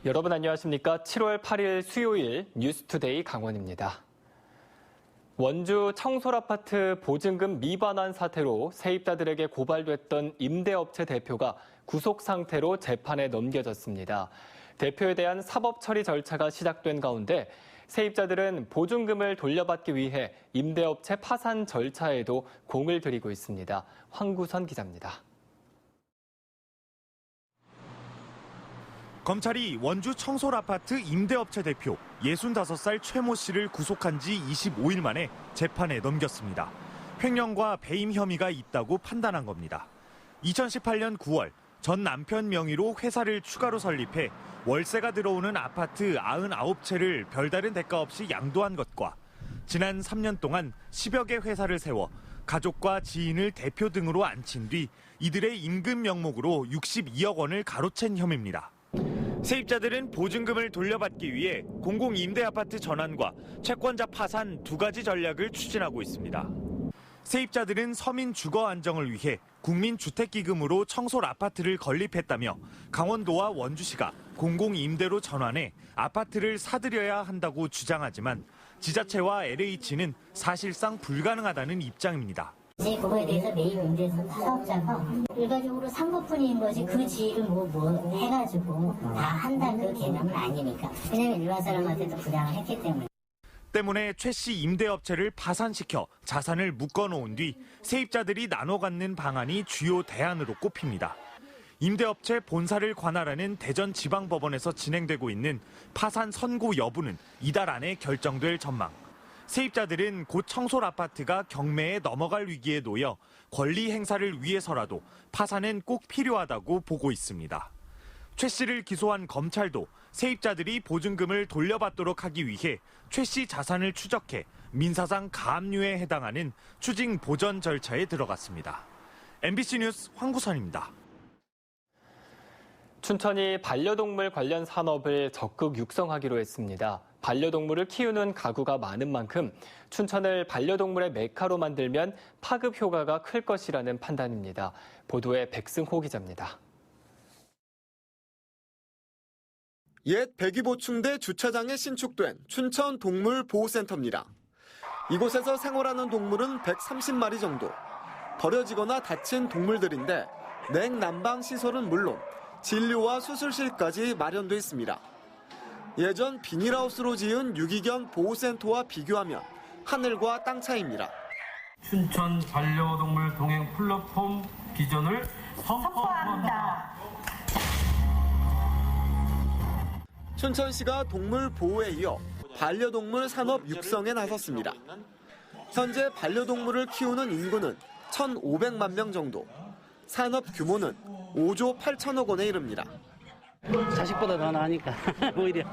여러분 안녕하십니까? 7월 8일 수요일 뉴스투데이 강원입니다. 원주 청솔아파트 보증금 미반환 사태로 세입자들에게 고발됐던 임대업체 대표가 구속 상태로 재판에 넘겨졌습니다. 대표에 대한 사법 처리 절차가 시작된 가운데 세입자들은 보증금을 돌려받기 위해 임대업체 파산 절차에도 공을 들이고 있습니다. 황구선 기자입니다. 검찰이 원주 청솔아파트 임대업체 대표 65살 최모 씨를 구속한 지 25일 만에 재판에 넘겼습니다. 횡령과 배임 혐의가 있다고 판단한 겁니다. 2018년 9월 전 남편 명의로 회사를 추가로 설립해 월세가 들어오는 아파트 99채를 별다른 대가 없이 양도한 것과 지난 3년 동안 10여 개 회사를 세워 가족과 지인을 대표 등으로 앉힌 뒤 이들의 임금 명목으로 62억 원을 가로챈 혐의입니다. 세입자들은 보증금을 돌려받기 위해 공공임대아파트 전환과 채권자 파산 두 가지 전략을 추진하고 있습니다. 세입자들은 서민 주거 안정을 위해 국민주택기금으로 청솔아파트를 건립했다며 강원도와 원주시가 공공임대로 전환해 아파트를 사들여야 한다고 주장하지만 지자체와 LH는 사실상 불가능하다는 입장입니다. 그거에 대해서 매입 임대에서 사업자가 일괄적으로 산 것뿐인 거지 그 지위를 뭐 해가지고 다 한다 그 개념은 아니니까. 왜냐면 일반 사람한테도 부담을 했기 때문에 최 씨 임대업체를 파산시켜 자산을 묶어놓은 뒤 세입자들이 나눠 갖는 방안이 주요 대안으로 꼽힙니다. 임대업체 본사를 관할하는 대전지방법원에서 진행되고 있는 파산 선고 여부는 이달 안에 결정될 전망. 세입자들은 곧 청솔아파트가 경매에 넘어갈 위기에 놓여 권리 행사를 위해서라도 파산은 꼭 필요하다고 보고 있습니다. 최 씨를 기소한 검찰도 세입자들이 보증금을 돌려받도록 하기 위해 최 씨 자산을 추적해 민사상 가압류에 해당하는 추징 보전 절차에 들어갔습니다. MBC 뉴스 황구선입니다. 춘천이 반려동물 관련 산업을 적극 육성하기로 했습니다. 반려동물을 키우는 가구가 많은 만큼 춘천을 반려동물의 메카로 만들면 파급 효과가 클 것이라는 판단입니다. 보도에 백승호 기자입니다. 옛 백이보충대 주차장에 신축된 춘천 동물보호센터입니다. 이곳에서 생활하는 동물은 130마리 정도. 버려지거나 다친 동물들인데 냉난방 시설은 물론 진료와 수술실까지 마련돼 있습니다. 예전 비닐하우스로 지은 유기견 보호센터와 비교하면 하늘과 땅 차이입니다. 춘천 반려동물 동행 플랫폼 비전을 선포합니다. 춘천시가 동물 보호에 이어 반려동물 산업 육성에 나섰습니다. 현재 반려동물을 키우는 인구는 1,500만 명 정도. 산업 규모는 5조 8천억 원에 이릅니다. 자식보다 더 나으니까 오히려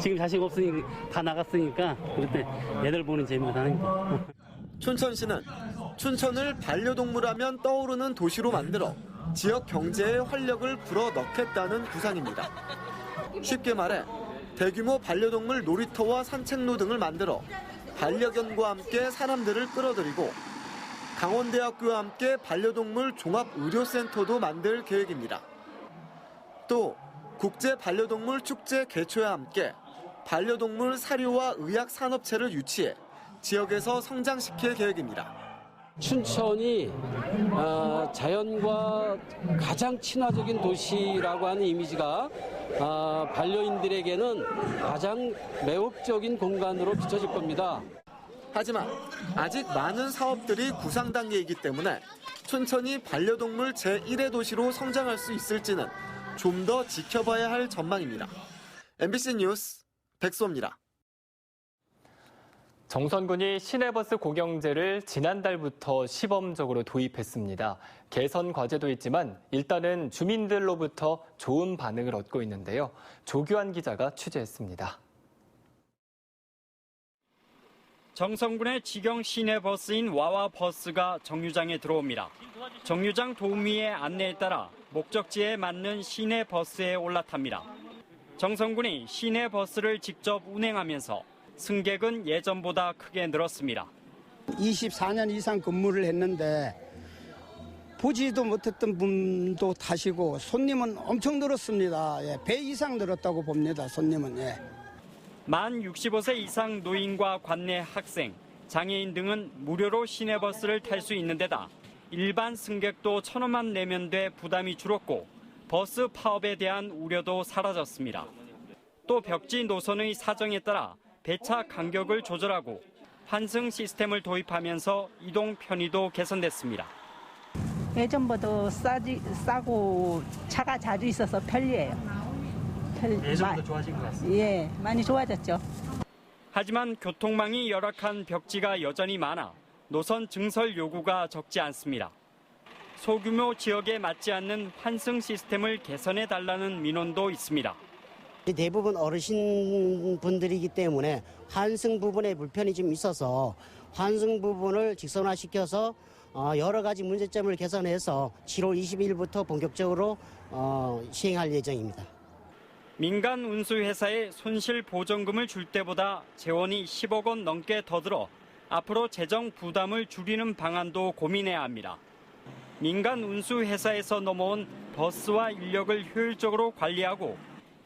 지금 자식 없으니 다 나갔으니까 그럴 때 애들 보는 재미가 나니까. 춘천시는 춘천을 반려동물하면 떠오르는 도시로 만들어 지역 경제에 활력을 불어넣겠다는 구상입니다. 쉽게 말해 대규모 반려동물 놀이터와 산책로 등을 만들어 반려견과 함께 사람들을 끌어들이고 강원대학교와 함께 반려동물 종합의료센터도 만들 계획입니다. 또 국제 반려동물 축제 개최와 함께 반려동물 사료와 의약 산업체를 유치해 지역에서 성장시킬 계획입니다. 춘천이 자연과 가장 친화적인 도시라고 하는 이미지가 반려인들에게는 가장 매혹적인 공간으로 비춰질 겁니다. 하지만 아직 많은 사업들이 구상 단계이기 때문에 춘천이 반려동물 제1의 도시로 성장할 수 있을지는 좀 더 지켜봐야 할 전망입니다. MBC 뉴스 백수호입니다. 정선군이 시내버스 공영제를 지난달부터 시범적으로 도입했습니다. 개선 과제도 있지만 일단은 주민들로부터 좋은 반응을 얻고 있는데요. 조규환 기자가 취재했습니다. 정선군의 직영 시내버스인 와와버스가 정류장에 들어옵니다. 정류장 도우미의 안내에 따라 목적지에 맞는 시내버스에 올라탑니다. 정선군이 시내버스를 직접 운행하면서 승객은 예전보다 크게 늘었습니다. 24년 이상 근무를 했는데 보지도 못했던 분도 타시고 손님은 엄청 늘었습니다. 예, 배 이상 늘었다고 봅니다. 손님은. 예. 만 65세 이상 노인과 관내 학생, 장애인 등은 무료로 시내버스를 탈 수 있는 데다 일반 승객도 1,000원만 내면 돼 부담이 줄었고 버스 파업에 대한 우려도 사라졌습니다. 또 벽지 노선의 사정에 따라 배차 간격을 조절하고 환승 시스템을 도입하면서 이동 편의도 개선됐습니다. 예전보다 싸고 차가 자주 있어서 편리해요. 예전보다 좋아진 것 같습니다. 예, 많이 좋아졌죠. 하지만 교통망이 열악한 벽지가 여전히 많아 노선 증설 요구가 적지 않습니다. 소규모 지역에 맞지 않는 환승 시스템을 개선해달라는 민원도 있습니다. 대부분 어르신 분들이기 때문에 환승 부분에 불편이 좀 있어서 환승 부분을 직선화시켜서 여러 가지 문제점을 개선해서 7월 22일부터 본격적으로 시행할 예정입니다. 민간 운수회사에 손실 보전금을 줄 때보다 재원이 10억 원 넘게 더 들어 앞으로 재정 부담을 줄이는 방안도 고민해야 합니다. 민간 운수회사에서 넘어온 버스와 인력을 효율적으로 관리하고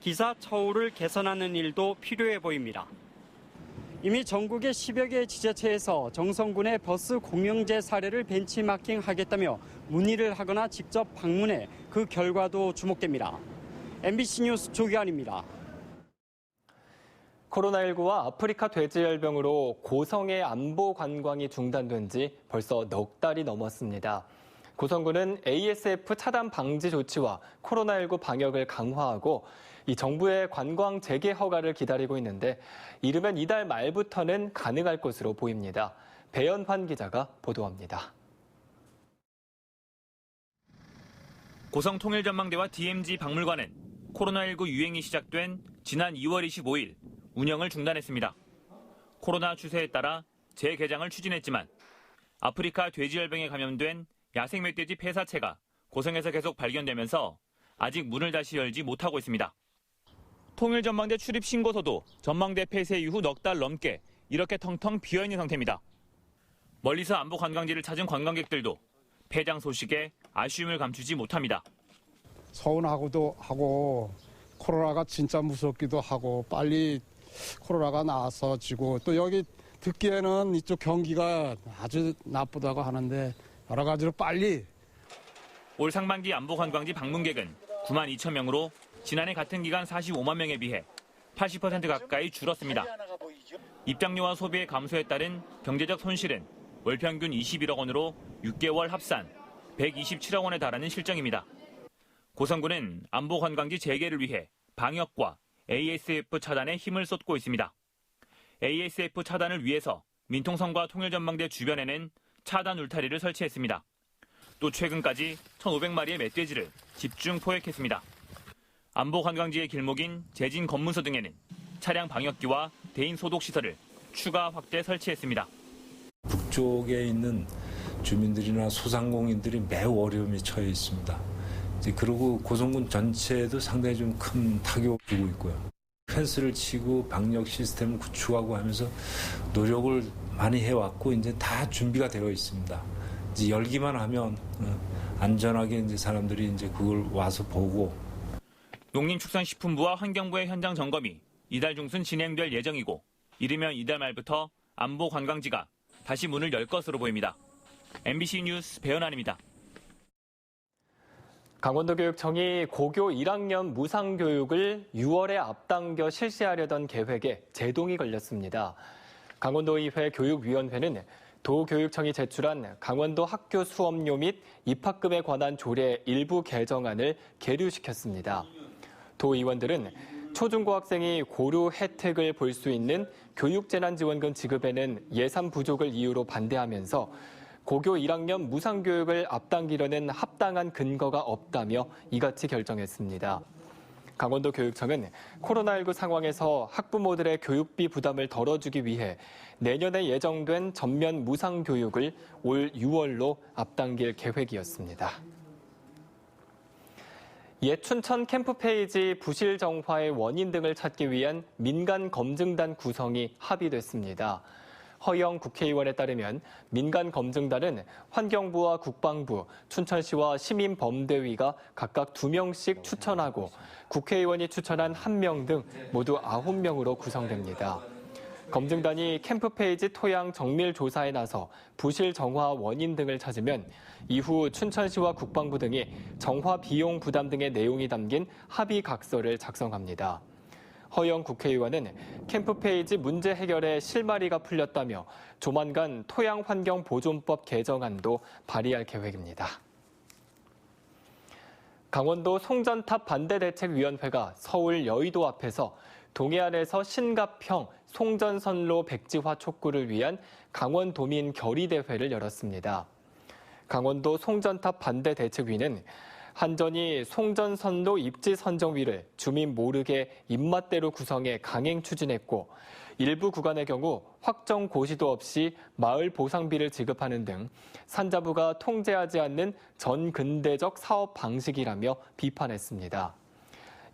기사 처우를 개선하는 일도 필요해 보입니다. 이미 전국의 10여 개 지자체에서 정성군의 버스 공영제 사례를 벤치마킹하겠다며 문의를 하거나 직접 방문해 그 결과도 주목됩니다. MBC 뉴스 조기환입니다. 코로나19와 아프리카 돼지열병으로 고성의 안보 관광이 중단된 지 벌써 넉 달이 넘었습니다. 고성군은 ASF 차단 방지 조치와 코로나19 방역을 강화하고 이 정부의 관광 재개 허가를 기다리고 있는데 이르면 이달 말부터는 가능할 것으로 보입니다. 배연환 기자가 보도합니다. 고성통일전망대와 DMZ 박물관은 코로나19 유행이 시작된 지난 2월 25일 운영을 중단했습니다. 코로나 추세에 따라 재개장을 추진했지만 아프리카 돼지열병에 감염된 야생 멧돼지 폐사체가 고성에서 계속 발견되면서 아직 문을 다시 열지 못하고 있습니다. 통일전망대 출입 신고서도 전망대 폐쇄 이후 넉 달 넘게 이렇게 텅텅 비어있는 상태입니다. 멀리서 안보 관광지를 찾은 관광객들도 폐장 소식에 아쉬움을 감추지 못합니다. 서운하고도 하고 코로나가 진짜 무섭기도 하고 빨리 코로나가 나서지고 또 여기 듣기에는 이쪽 경기가 아주 나쁘다고 하는데 여러 가지로 빨리. 올 상반기 안보 관광지 방문객은 9만 2천 명으로 지난해 같은 기간 45만 명에 비해 80% 가까이 줄었습니다. 입장료와 소비의 감소에 따른 경제적 손실은 월 평균 21억 원으로 6개월 합산 127억 원에 달하는 실정입니다. 고성군은 안보 관광지 재개를 위해 방역과 ASF 차단에 힘을 쏟고 있습니다. ASF 차단을 위해서 민통선과 통일전망대 주변에는 차단 울타리를 설치했습니다. 또 최근까지 1,500마리의 멧돼지를 집중 포획했습니다. 안보 관광지의 길목인 재진 검문소 등에는 차량 방역기와 대인 소독 시설을 추가 확대 설치했습니다. 북쪽에 있는 주민들이나 소상공인들이 매우 어려움에 처해 있습니다. 그리고 고성군 전체에도 상당히 좀 큰 타격을 주고 있고요. 펜스를 치고 방역 시스템을 구축하고 하면서 노력을 많이 해왔고 이제 다 준비가 되어 있습니다. 이제 열기만 하면 안전하게 이제 사람들이 이제 그걸 와서 보고. 농림축산식품부와 환경부의 현장 점검이 이달 중순 진행될 예정이고 이르면 이달 말부터 안보 관광지가 다시 문을 열 것으로 보입니다. MBC 뉴스 배연환입니다. 강원도교육청이 고교 1학년 무상교육을 6월에 앞당겨 실시하려던 계획에 제동이 걸렸습니다. 강원도의회 교육위원회는 도교육청이 제출한 강원도 학교 수업료 및 입학금에 관한 조례 일부 개정안을 계류시켰습니다. 도 의원들은 초중고학생이 고루 혜택을 볼 수 있는 교육재난지원금 지급에는 예산 부족을 이유로 반대하면서 고교 1학년 무상교육을 앞당기려는 합당한 근거가 없다며 이같이 결정했습니다. 강원도 교육청은 코로나19 상황에서 학부모들의 교육비 부담을 덜어주기 위해 내년에 예정된 전면 무상교육을 올 6월로 앞당길 계획이었습니다. 옛 춘천 캠프페이지 부실 정화의 원인 등을 찾기 위한 민간 검증단 구성이 합의됐습니다. 허영 국회의원에 따르면 민간 검증단은 환경부와 국방부, 춘천시와 시민범대위가 각각 2명씩 추천하고 국회의원이 추천한 1명 등 모두 9명으로 구성됩니다. 검증단이 캠프페이지 토양 정밀 조사에 나서 부실 정화 원인 등을 찾으면 이후 춘천시와 국방부 등이 정화 비용 부담 등의 내용이 담긴 합의 각서를 작성합니다. 허영 국회의원은 캠프페이지 문제 해결에 실마리가 풀렸다며 조만간 토양환경보존법 개정안도 발의할 계획입니다. 강원도 송전탑 반대대책위원회가 서울 여의도 앞에서 동해안에서 신갑형 송전선로 백지화 촉구를 위한 강원도민 결의대회를 열었습니다. 강원도 송전탑 반대대책위는 한전이 송전선로 입지 선정위를 주민 모르게 입맛대로 구성해 강행 추진했고 일부 구간의 경우 확정 고시도 없이 마을 보상비를 지급하는 등 산자부가 통제하지 않는 전근대적 사업 방식이라며 비판했습니다.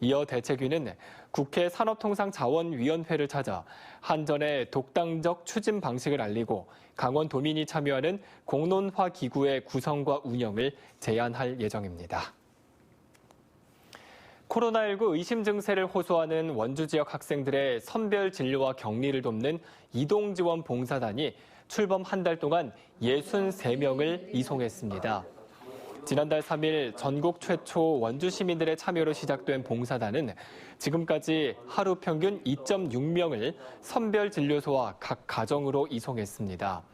이어 대책위는 국회 산업통상자원위원회를 찾아 한전의 독단적 추진 방식을 알리고 강원도민이 참여하는 공론화 기구의 구성과 운영을 제안할 예정입니다. 코로나19 의심 증세를 호소하는 원주 지역 학생들의 선별 진료와 격리를 돕는 이동지원 봉사단이 출범 한 달 동안 63명을 이송했습니다. 지난달 3일 전국 최초 원주 시민들의 참여로 시작된 봉사단은 지금까지 하루 평균 2.6명을 선별진료소와 각 가정으로 이송했습니다.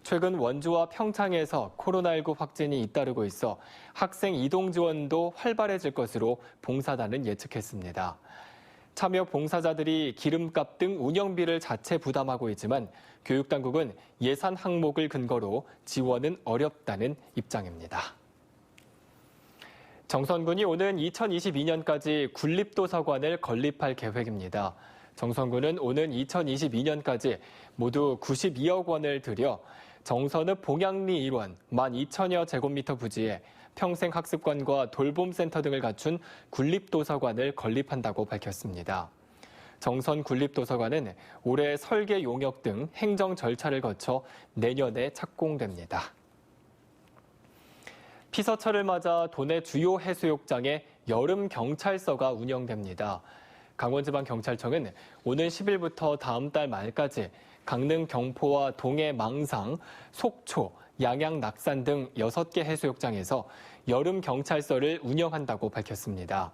최근 원주와 평창에서 코로나19 확진이 잇따르고 있어 학생 이동 지원도 활발해질 것으로 봉사단은 예측했습니다. 참여 봉사자들이 기름값 등 운영비를 자체 부담하고 있지만 교육당국은 예산 항목을 근거로 지원은 어렵다는 입장입니다. 정선군이 오는 2022년까지 군립도서관을 건립할 계획입니다. 정선군은 오는 2022년까지 모두 92억 원을 들여 정선읍 봉양리 일원 12,000여 제곱미터 부지에 평생학습관과 돌봄센터 등을 갖춘 군립도서관을 건립한다고 밝혔습니다. 정선 군립도서관은 올해 설계 용역 등 행정 절차를 거쳐 내년에 착공됩니다. 피서철을 맞아 도내 주요 해수욕장에 여름 경찰서가 운영됩니다. 강원지방경찰청은 오는 10일부터 다음 달 말까지 강릉 경포와 동해 망상, 속초, 양양 낙산 등 6개 해수욕장에서 여름 경찰서를 운영한다고 밝혔습니다.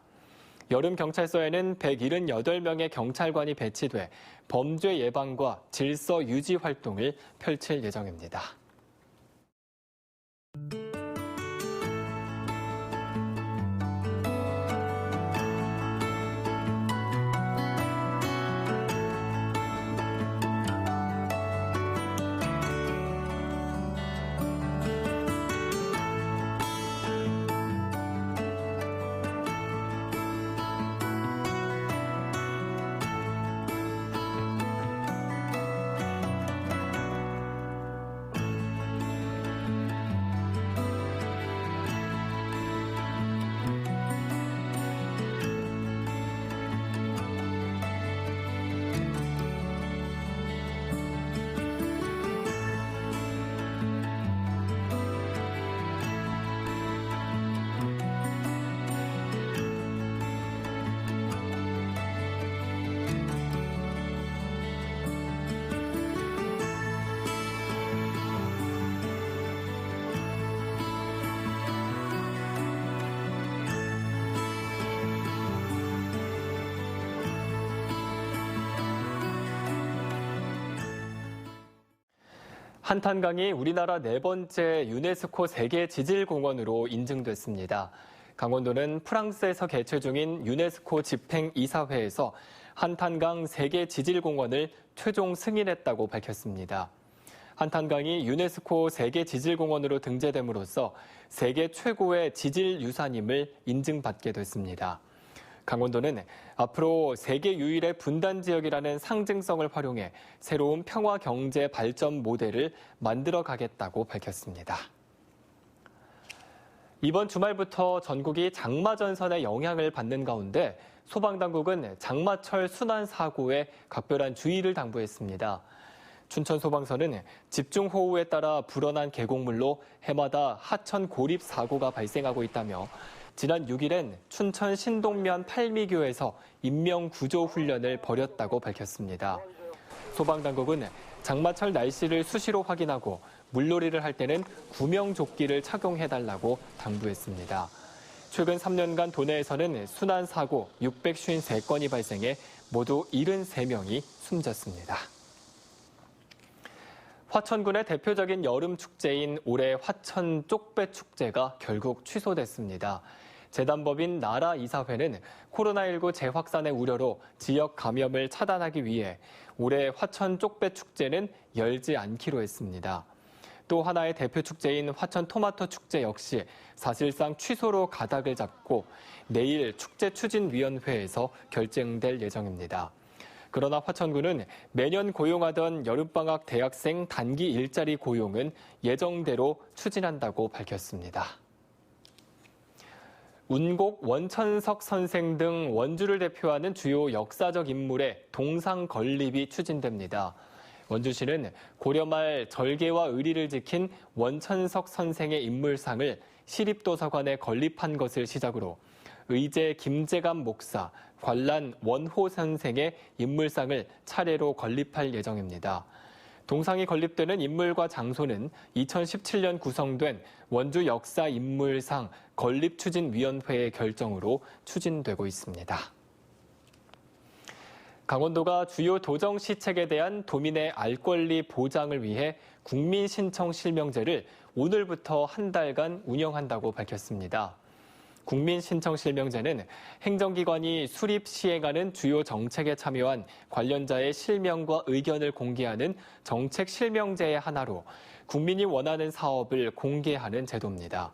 여름 경찰서에는 178명의 경찰관이 배치돼 범죄 예방과 질서 유지 활동을 펼칠 예정입니다. 한탄강이 우리나라 4번째 유네스코 세계 지질공원으로 인증됐습니다. 강원도는 프랑스에서 개최 중인 유네스코 집행이사회에서 한탄강 세계 지질공원을 최종 승인했다고 밝혔습니다. 한탄강이 유네스코 세계 지질공원으로 등재됨으로써 세계 최고의 지질유산임을 인증받게 됐습니다. 강원도는 앞으로 세계 유일의 분단 지역이라는 상징성을 활용해 새로운 평화 경제 발전 모델을 만들어 가겠다고 밝혔습니다. 이번 주말부터 전국이 장마 전선의 영향을 받는 가운데 소방당국은 장마철 순환 사고에 각별한 주의를 당부했습니다. 춘천소방서는 집중호우에 따라 불어난 계곡물로 해마다 하천 고립 사고가 발생하고 있다며 지난 6일엔 춘천 신동면 팔미교에서 인명구조훈련을 벌였다고 밝혔습니다. 소방당국은 장마철 날씨를 수시로 확인하고 물놀이를 할 때는 구명조끼를 착용해달라고 당부했습니다. 최근 3년간 도내에서는 순환사고 653건이 발생해 모두 73명이 숨졌습니다. 화천군의 대표적인 여름 축제인 올해 화천 쪽배 축제가 결국 취소됐습니다. 재단법인 나라이사회는 코로나19 재확산의 우려로 지역 감염을 차단하기 위해 올해 화천 쪽배 축제는 열지 않기로 했습니다. 또 하나의 대표 축제인 화천 토마토 축제 역시 사실상 취소로 가닥을 잡고 내일 축제추진위원회에서 결정될 예정입니다. 그러나 화천군은 매년 고용하던 여름방학 대학생 단기 일자리 고용은 예정대로 추진한다고 밝혔습니다. 운곡 원천석 선생 등 원주를 대표하는 주요 역사적 인물의 동상 건립이 추진됩니다. 원주시는 고려 말 절개와 의리를 지킨 원천석 선생의 인물상을 시립도서관에 건립한 것을 시작으로 의제 김재감 목사, 관란 원호 선생의 인물상을 차례로 건립할 예정입니다. 동상이 건립되는 인물과 장소는 2017년 구성된 원주 역사인물상 건립추진위원회의 결정으로 추진되고 있습니다. 강원도가 주요 도정시책에 대한 도민의 알 권리 보장을 위해 국민신청실명제를 오늘부터 한 달간 운영한다고 밝혔습니다. 국민신청실명제는 행정기관이 수립 시행하는 주요 정책에 참여한 관련자의 실명과 의견을 공개하는 정책실명제의 하나로 국민이 원하는 사업을 공개하는 제도입니다.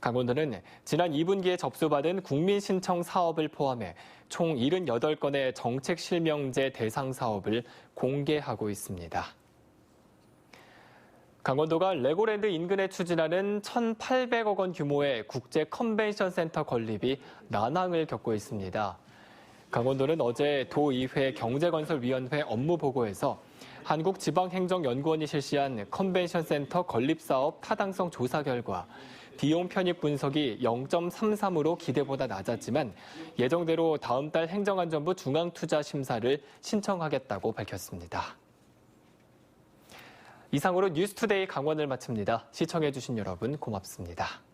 강원도는 지난 2분기에 접수받은 국민신청 사업을 포함해 총 78건의 정책실명제 대상 사업을 공개하고 있습니다. 강원도가 레고랜드 인근에 추진하는 1,800억 원 규모의 국제 컨벤션 센터 건립이 난항을 겪고 있습니다. 강원도는 어제 도의회 경제건설위원회 업무보고에서 한국지방행정연구원이 실시한 컨벤션 센터 건립 사업 타당성 조사 결과 비용 편입 분석이 0.33으로 기대보다 낮았지만 예정대로 다음 달 행정안전부 중앙투자심사를 신청하겠다고 밝혔습니다. 이상으로 뉴스투데이 강원을 마칩니다. 시청해주신 여러분 고맙습니다.